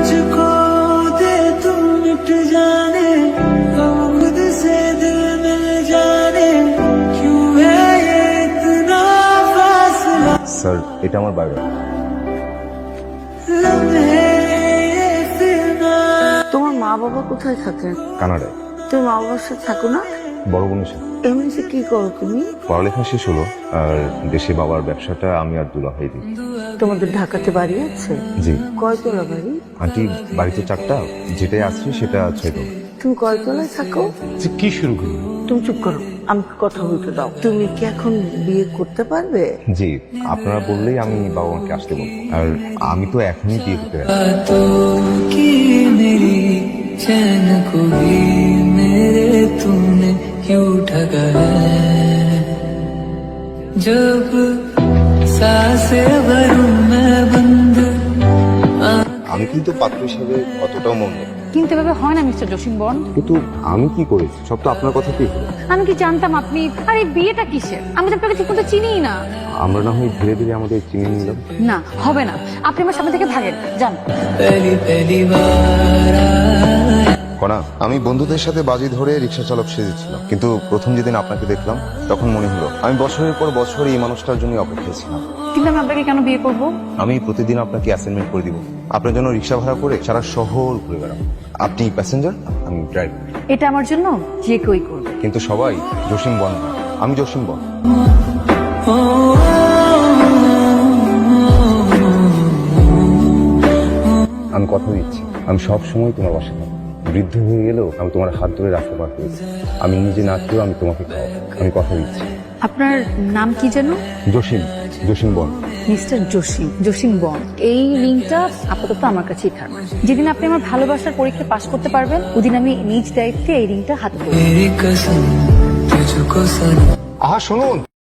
मुझको दे तुम मिट जाने हम खुद से दिल मिल जाने क्यों है ये इतना फासला স্যার এটা আমার বাড়ি लम्हे ये फिर ना তোমার মা বাবা কোথায় থাকেন? কানাডায় তুমি মা বাবার সাথে থাকো না? বড় বোনের সাথে। এমনিতে কি করো তুমি? পড়ালেখা শেষ হলো আর দেশে বাবার ব্যবসাটা আমি আর দুলাভাই দিই। তোমাদের ঢাকাতে বাড়ি আছে? জি কয়তলা বাড়ি? আন্টি বাড়িতে 4টা, যেটাই আছে সেটা 6 তুমি কয়তলায় থাকো? কি শুরু করবো? তুমি চুপ করো, আমাকে কথা বলতে দাও। তুমি কি এখন বিয়ে করতে পারবে? জি আপনারা বললেই আমি বাবা মাকে আসতে বলবো। আর আমি তো এখনই বিয়ে করতে রাজি। तो की मेरी चैन को भी मेरे तूने क्यों ठगा है जब सांसें भरूं मैं बंद আমি কিন্তু পাত্র হিসেবে অতটাও মন নেই, কিন্তু এভাবে হয় না মিস্টার জসিম বন্ড। কিন্তু আমি কি করেছি সব তো আপনার কথাতেই হলো। আমি কি জানতাম আপনি আর এই বিয়েটা কিসের? আমি তো আপনাকে ঠিক মতো চিনিই না। আমরা না হয় ধীরে ধীরে আমাদের চিনে নিলাম। না হবে না, আপনি আমার সামনে থেকে ভাগেন, যান। पहली पहली बार आया কণা আমি বন্ধুদের সাথে বাজি ধরে রিক্সা চালক সেজেছিলাম, কিন্তু প্রথম যেদিন আপনাকে দেখলাম তখন মনে হলো আমি বছরের পর বছর এই মানুষটার জন্য অপেক্ষায় ছিলাম। কিন্তু আমি আপনাকে কেন বিয়ে করব? আমি প্রতিদিন আপনাকে অ্যাসাইনমেন্ট করে দিব, আপনার জন্য রিক্সা ভাড়া করে সারা শহর ঘুরে বেড়াবো। আপনি প্যাসেঞ্জার, আমি ড্রাইভার, এটা আমার জন্য যে কেউই করবে। কিন্তু সবাই জসিম বন না। আমি জসিম বন। আমি কথা দিচ্ছি আমি সব সময় তোমার পাশে থাকবো। বৃদ্ধ হয়ে গেলেও আমি তোমার হাত ধরে রাস্তা পার করেছি। আমি নিজে না খেয়েও আমি তোমাকে খাওয়াবো, আমি কথা দিচ্ছি। আপনার নাম কি যেন? জসিম, জসিম বন। Mister Jasim, Jasim bond. এই রিংটা আপাতত আমার কাছেই থাকবে। যেদিন আপনি আমার ভালোবাসার পরীক্ষা পাশ করতে পারবেন ওদিন আমি নিজ দায়িত্বে এই রিংটা হাতে পরব। मेरी कसम तुझको सनम আহা শুনুন।